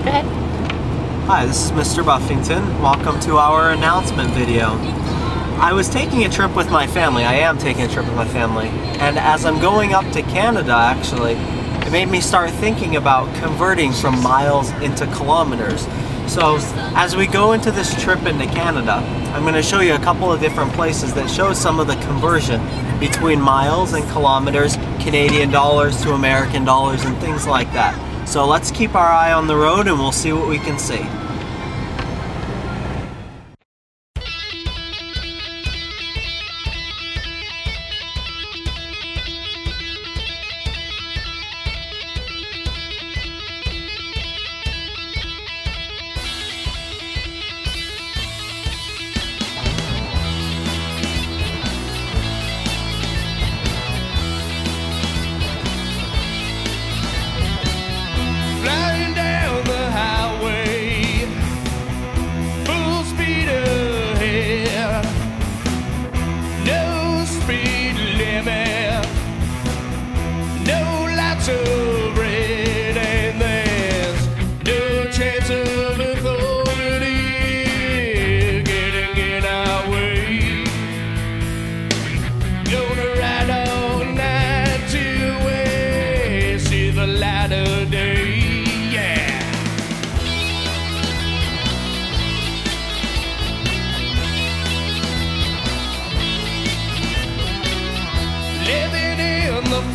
ahead. Hi, this is Mr. Buffington. Welcome to our announcement video. I was taking a trip with my family. I am taking a trip with my family. And as I'm going up to Canada, actually, it made me start thinking about converting from miles into kilometers. So as we go into this trip into Canada, I'm going to show you a couple of different places that show some of the conversion between miles and kilometers, Canadian dollars to American dollars, and things like that. So let's keep our eye on the road and we'll see what we can see.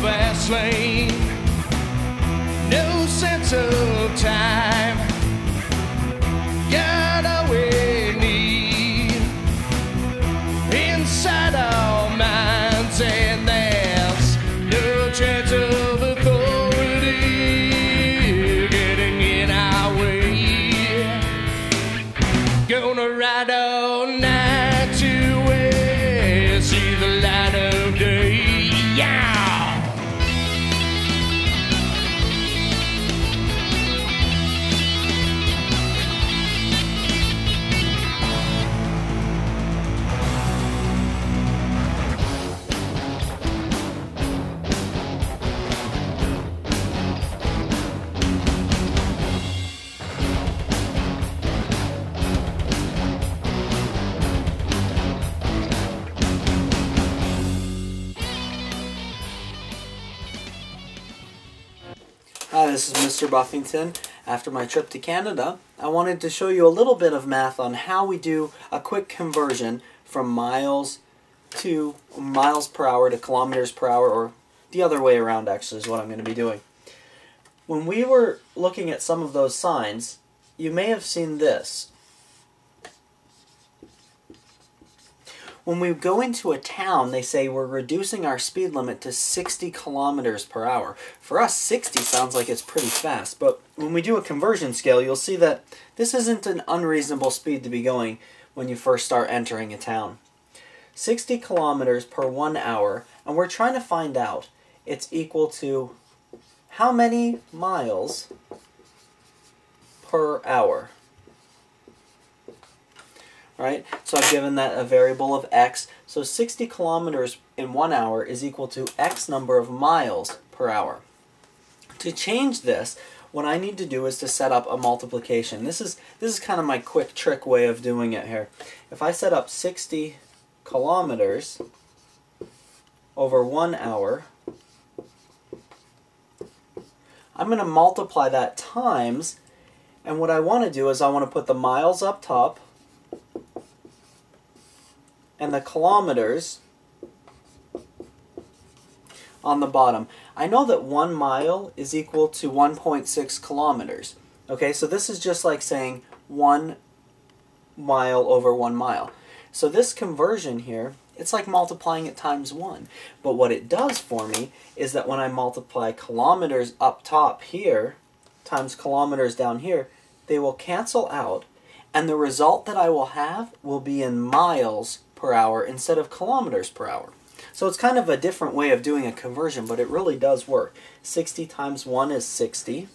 Fast lane, no sense of time. Got all we need inside our minds, and there's no chance of authority getting in our way. Gonna ride all night to see the light of day. Yeah. Hi, this is Mr. Buffington. After my trip to Canada, I wanted to show you a little bit of math on how we do a quick conversion from miles per hour to kilometers per hour, or the other way around actually is what I'm going to be doing. When we were looking at some of those signs, you may have seen this. When we go into a town, they say we're reducing our speed limit to 60 kilometers per hour. For us, 60 sounds like it's pretty fast, but when we do a conversion scale, you'll see that this isn't an unreasonable speed to be going when you first start entering a town. 60 kilometers per 1 hour, and we're trying to find out it's equal to how many miles per hour. Right? So I've given that a variable of x. So 60 kilometers in 1 hour is equal to x number of miles per hour. To change this, what I need to do is to set up a multiplication. This is kind of my quick trick way of doing it here. If I set up 60 kilometers over 1 hour, I'm going to multiply that times, and what I want to do is I want to put the miles up top and the kilometers on the bottom. I know that 1 mile is equal to 1.6 kilometers. Okay, so this is just like saying 1 mile over 1 mile. So this conversion here, it's like multiplying it times 1. But what it does for me is that when I multiply kilometers up top here times kilometers down here, they will cancel out, and the result that I will have will be in miles per hour instead of kilometers per hour. So it's kind of a different way of doing a conversion, but it really does work. 60 times 1 is 60.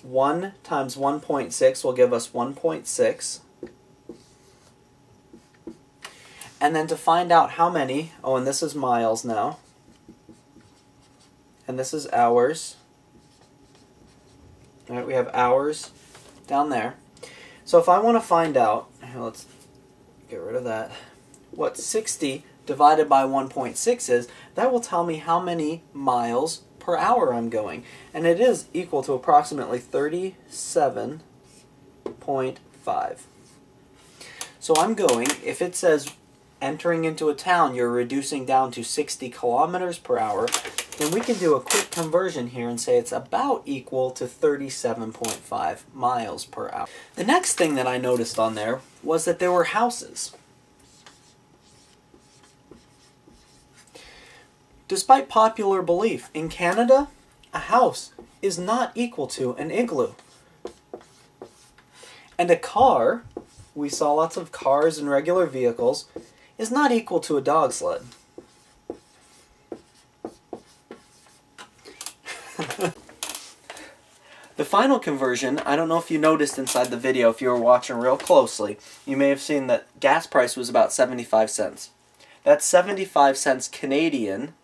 1 times 1.6 will give us 1.6. And then to find out how many, oh, and this is miles now, and this is hours, All right, we have hours down there. So if I want to find out, let's get rid of that, what 60 divided by 1.6 is, that will tell me how many miles per hour I'm going. And it is equal to approximately 37.5. So I'm going, if it says entering into a town you're reducing down to 60 kilometers per hour, then we can do a quick conversion here and say it's about equal to 37.5 miles per hour. The next thing that I noticed on there was that there were houses. Despite popular belief, in Canada, a house is not equal to an igloo. And a car, we saw lots of cars and regular vehicles, is not equal to a dog sled. The final conversion, I don't know if you noticed inside the video, if you were watching real closely, you may have seen that gas price was about 75 cents. That's 75 cents Canadian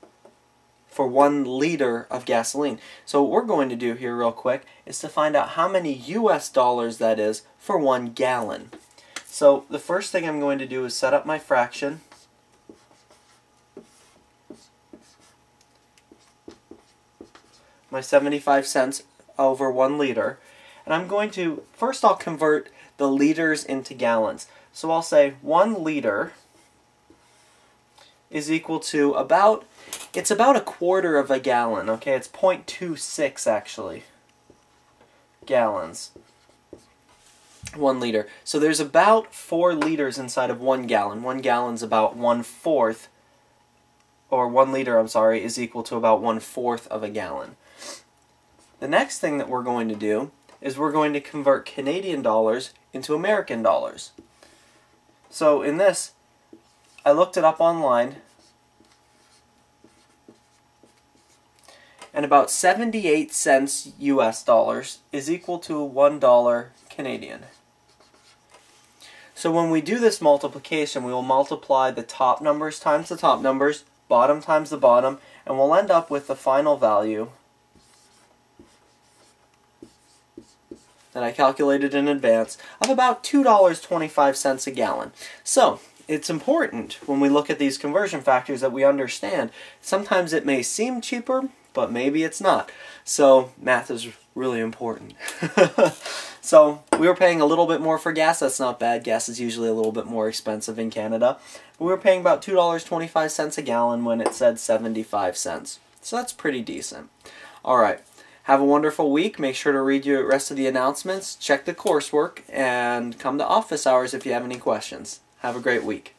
for 1 liter of gasoline. So what we're going to do here real quick is to find out how many US dollars that is for 1 gallon. So the first thing I'm going to do is set up my fraction. My 75 cents over 1 liter. And I'm going to, first I'll convert the liters into gallons. So I'll say 1 liter is equal to about, it's about a quarter of a gallon, okay? It's 0.26 actually, gallons. 1 liter. So there's about 4 liters inside of 1 gallon. 1 gallon's about 1/4, or 1 liter, I'm sorry, is equal to about 1/4 of a gallon. The next thing that we're going to do is we're going to convert Canadian dollars into American dollars. So in this, I looked it up online, and about 78 cents US dollars is equal to $1 Canadian. So when we do this multiplication, we will multiply the top numbers times the top numbers, bottom times the bottom, and we'll end up with the final value that I calculated in advance of about $2.25 a gallon. So it's important when we look at these conversion factors that we understand sometimes it may seem cheaper, but maybe it's not. So math is really important. So we were paying a little bit more for gas. That's not bad. Gas is usually a little bit more expensive in Canada. But we were paying about $2.25 a gallon when it said 75 cents. So that's pretty decent. Alright, have a wonderful week. Make sure to read the rest of the announcements, check the coursework, and come to office hours if you have any questions. Have a great week.